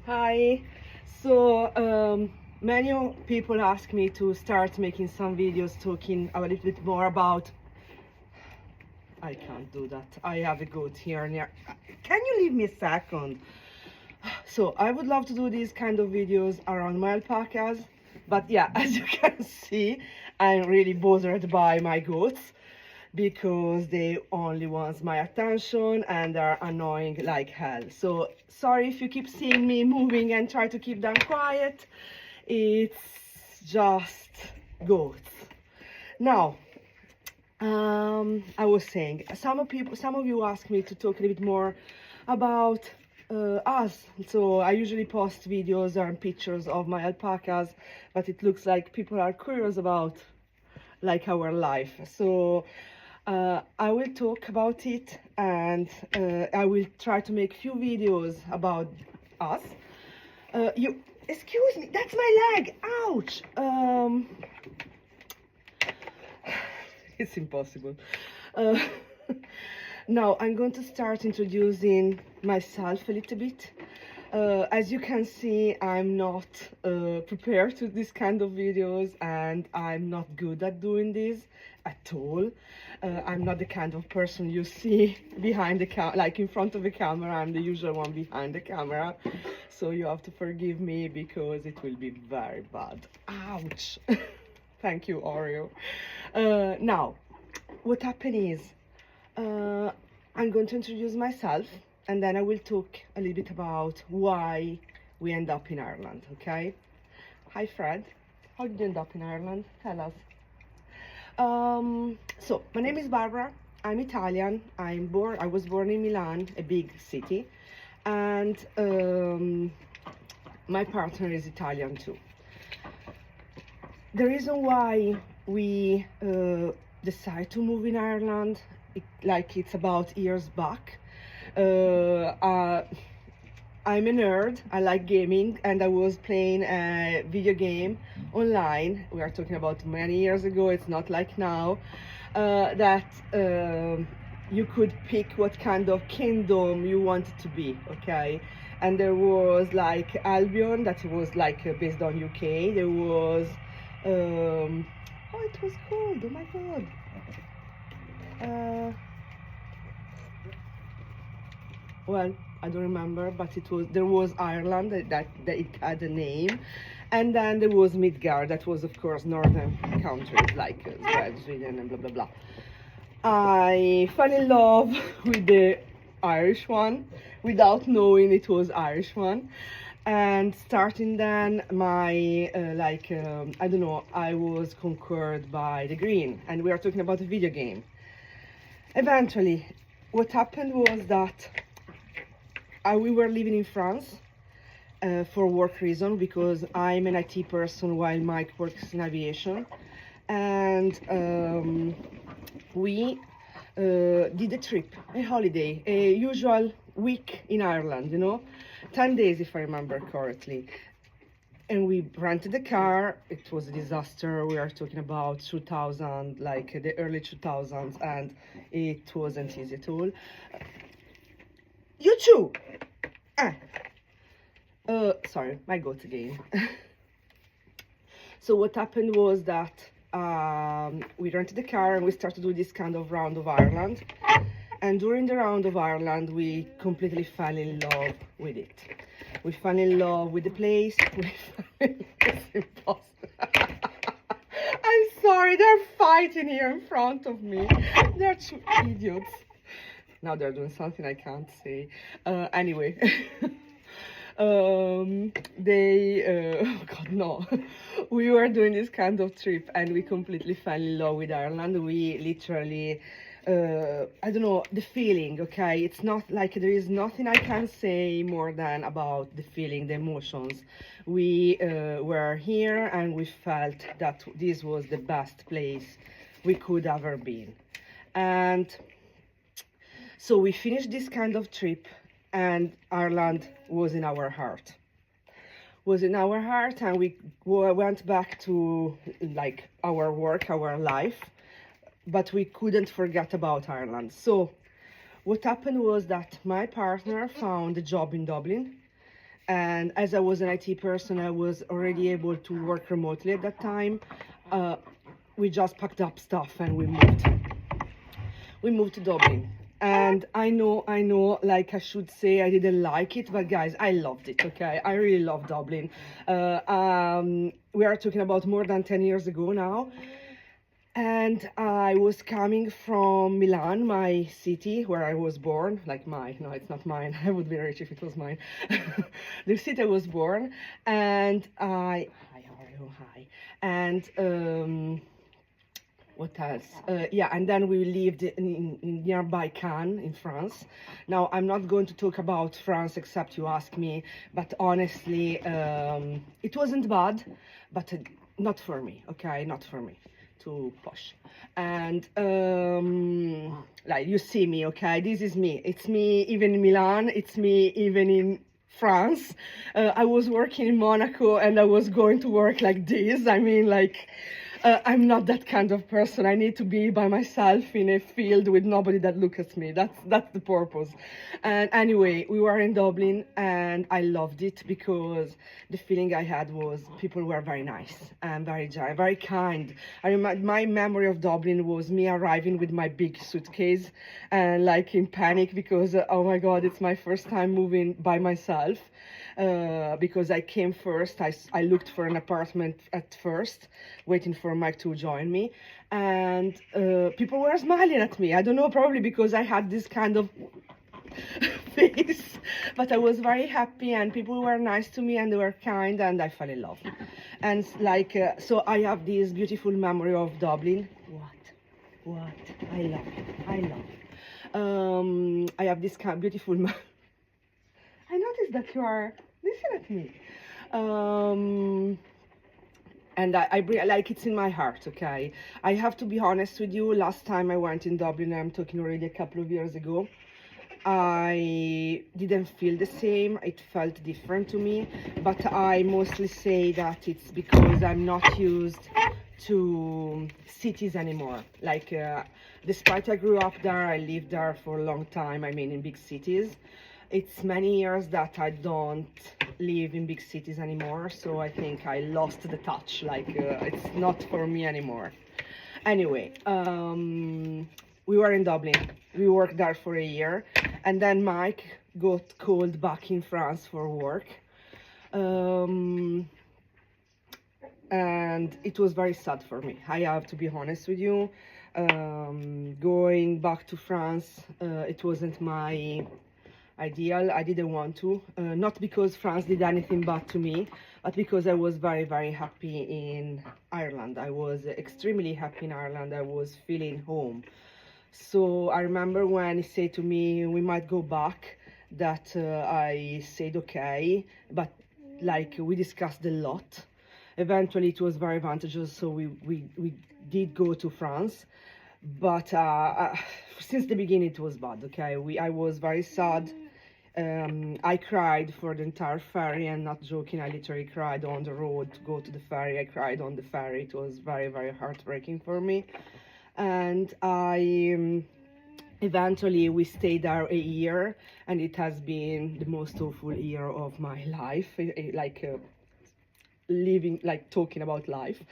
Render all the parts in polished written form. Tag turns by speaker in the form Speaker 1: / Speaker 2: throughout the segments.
Speaker 1: Hi. So, many people ask me to start making some videos talking a little bit more about. I can't do that. I have a goat here near. Can you leave me a second? So, I would love to do these kind of videos around my alpacas, but yeah, as you can see, I'm really bothered by my goats because they only want my attention and are annoying like hell. So sorry if you keep seeing me moving and try to keep them quiet. It's just goats. Now, I was saying, some of you ask me to talk a little bit more about us. So I usually post videos and pictures of my alpacas, but it looks like people are curious about like our life. So I will talk about it, and I will try to make few videos about us. You excuse me, that's my leg. Ouch. It's impossible. Uh, Now I'm going to start introducing myself a little bit. As you can see, I'm not prepared to this kind of videos, and I'm not good at doing this at all. I'm not the kind of person you see behind the like in front of the camera. I'm the usual one behind the camera, so you have to forgive me because it will be very bad. Ouch. Thank you, Oreo. Now, what happened is, I'm going to introduce myself, and then I will talk a little bit about why we end up in Ireland, okay? Hi, Fred. How did you end up in Ireland? Tell us. So, my name is Barbara. I'm Italian. I was born in Milan, a big city, and my partner is Italian too. The reason why we decided to move in Ireland, it's about years back. I'm a nerd. I like gaming, and I was playing a video game online. We are talking about many years ago. It's not like now that you could pick what kind of kingdom you wanted to be. Okay, and there was like Albion, that was like based on UK. There was oh, it was called. Oh my god. Well, I don't remember, but there was Ireland that it had a name, and then there was Midgard, that was of course northern countries like Sweden and blah blah blah. I fell in love with the Irish one without knowing it was Irish one, and starting then my I don't know, I was conquered by the green, and we are talking about a video game. Eventually, what happened was that we were living in France for work reason, because I'm an IT person while Mike works in aviation, and we did a trip, a holiday, a usual week in Ireland, 10 days if I remember correctly. And we rented a car. It was a disaster. We are talking about 2000, like the early 2000s, and it wasn't easy at all. You too. Sorry, my goat again. So what happened was that we rented a car and we started to do this kind of round of Ireland. And during the round of Ireland, we completely fell in love with it. We fell in love with the place. It's impossible. I'm sorry, they're fighting here in front of me. They're two idiots. Now they're doing something I can't say. Anyway. Oh god, no. We were doing this kind of trip and we completely fell in love with Ireland. We literally I don't know, the feeling, okay? It's not like, there is nothing I can say more than about the feeling, the emotions. We were here and we felt that this was the best place we could ever been. And so we finished this kind of trip, and Ireland was in our heart. And we went back to like our work, our life, but we couldn't forget about Ireland. So what happened was that my partner found a job in Dublin, And as I was an IT person, I was already able to work remotely at that time. Uh, we just packed up stuff and we moved. We moved to Dublin. And I know, like I should say I didn't like it, but guys, I loved it, okay? I really love Dublin. We are talking about more than 10 years ago now. And I was coming from Milan, my city where I was born, like mine. No, it's not mine. I would be rich if it was mine. The city I was born, and hi, how are you? Hi. And what else? Yeah, and then we lived in nearby Cannes in France. Now, I'm not going to talk about France except you ask me, but honestly, it wasn't bad, but not for me, okay? Not for me. Too posh. And like you see me, okay? This is me. It's me even in Milan. It's me even in France. I was working in Monaco and I was going to work like this. I mean, like, I'm not that kind of person. I need to be by myself in a field with nobody that looks at me. That's the purpose. And anyway, we were in Dublin and I loved it because the feeling I had was people were very nice and very kind. I remember my memory of Dublin was me arriving with my big suitcase and like in panic because oh my God, it's my first time moving by myself. Because I came first. I looked for an apartment at first, waiting for Mike to join me. And people were smiling at me. I don't know, probably because I had this kind of face. But I was very happy and people were nice to me and they were kind and I fell in love. And like, so I have this beautiful memory of Dublin. What? I love it. I have this kind of beautiful I noticed that you are listening at me. And like it's in my heart, okay? I have to be honest with you, last time I went in Dublin, I'm talking already a couple of years ago, I didn't feel the same, it felt different to me, but I mostly say that it's because I'm not used to cities anymore. Like, despite I grew up there, I lived there for a long time, I mean in big cities. It's many years that I don't live in big cities anymore, so I think I lost the touch, like it's not for me anymore. Anyway, we were in Dublin, we worked there for a year, and then Mike got called back in France for work. And it was very sad for me, I have to be honest with you. Going back to France, it wasn't my ideal. I didn't want to, not because France did anything bad to me, but because I was very happy in Ireland. I was extremely happy in Ireland. I was feeling home. So I remember when he said to me we might go back, that I said okay, but like we discussed a lot. Eventually it was very advantageous, so we did go to France, but since the beginning it was bad, okay? I was very sad. I cried for the entire ferry, and not joking, I literally cried on the road to go to the ferry. I cried on the ferry. It was very heartbreaking for me. And eventually we stayed there a year, and it has been the most awful year of my life, like living, like talking about life,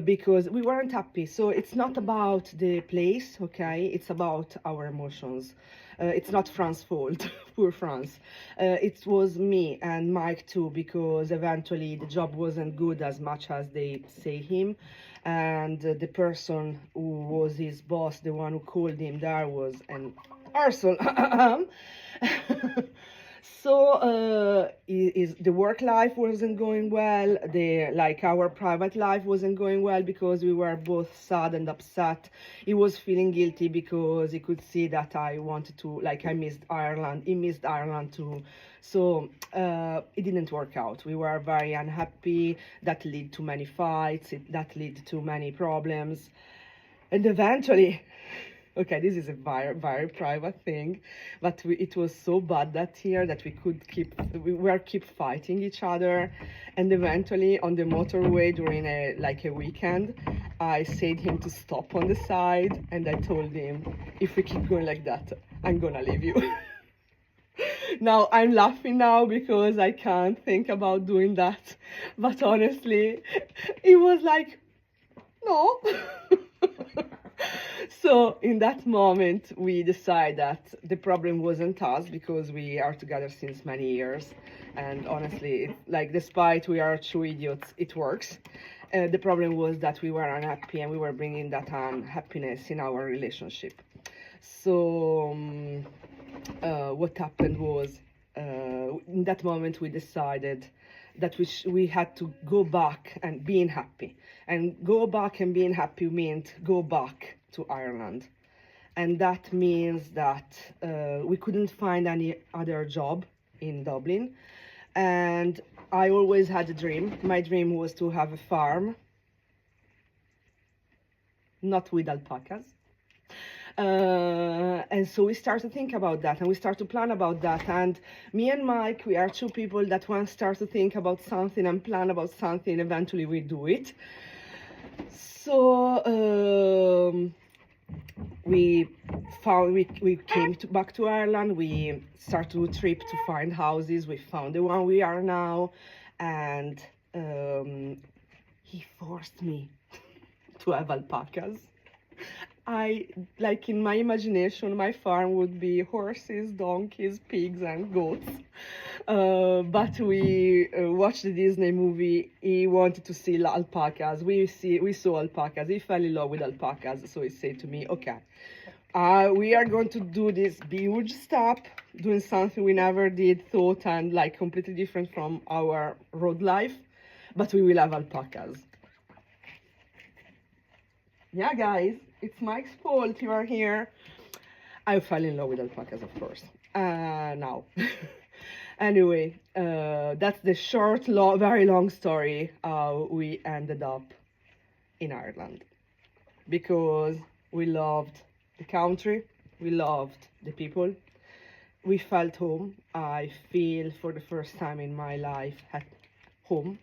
Speaker 1: because we weren't happy. So it's not about the place, okay? It's about our emotions. It's not France's fault, poor France. It was me and Mike too, because eventually the job wasn't good as much as they say him. And the person who was his boss, the one who called him there, was an arsehole. So the work life wasn't going well, our private life wasn't going well, because we were both sad and upset. He was feeling guilty because he could see that I wanted to, like, I missed Ireland, he missed Ireland too. So it didn't work out. We were very unhappy. That led to many fights, that led to many problems. And eventually, okay, this is a very private thing, but it was so bad that year that we were keep fighting each other. And eventually on the motorway during a weekend, I said him to stop on the side, and I told him, if we keep going like that, I'm gonna leave you. Now I'm laughing now because I can't think about doing that. But honestly, it was like, no. So in that moment, we decided that the problem wasn't us because we are together since many years. And honestly, like despite we are two idiots, it works. The problem was that we were unhappy and we were bringing that unhappiness in our relationship. So what happened was, in that moment we decided that we had to go back and being happy. And go back and being happy meant go back to Ireland. And that means that we couldn't find any other job in Dublin. And I always had a dream. My dream was to have a farm, not with alpacas. And so we start to think about that and we start to plan about that. And me and Mike, we are two people that once start to think about something and plan about something, eventually we do it. So we came back to Ireland. We started a trip to find houses. We found the one we are now, and he forced me to have alpacas. Like in my imagination, my farm would be horses, donkeys, pigs, and goats. But we watched the Disney movie. He wanted to see alpacas. We saw alpacas. He fell in love with alpacas. So he said to me, "Okay, we are going to do this huge step, doing something we never did, thought, and like completely different from our road life. But we will have alpacas." Yeah, guys, it's Mike's fault you are here. I fell in love with alpacas, of course. Now. Anyway, that's the short, very long story how we ended up in Ireland. Because we loved the country, we loved the people, we felt home. I feel for the first time in my life at home.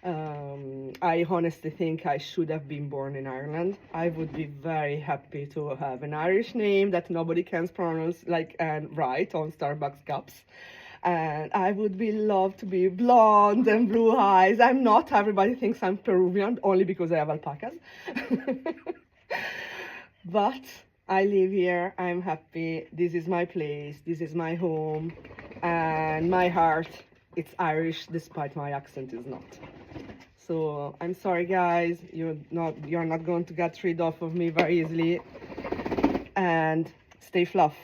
Speaker 1: I honestly think I should have been born in Ireland. I would be very happy to have an Irish name that nobody can pronounce and write on Starbucks cups. And I would be loved to be blonde and blue eyes. I'm not. Everybody thinks I'm Peruvian only because I have alpacas. But I live here. I'm happy. This is my place. This is my home. And my heart, it's Irish, despite my accent is not. So I'm sorry, guys. You're not going to get rid of me very easily. And stay fluff.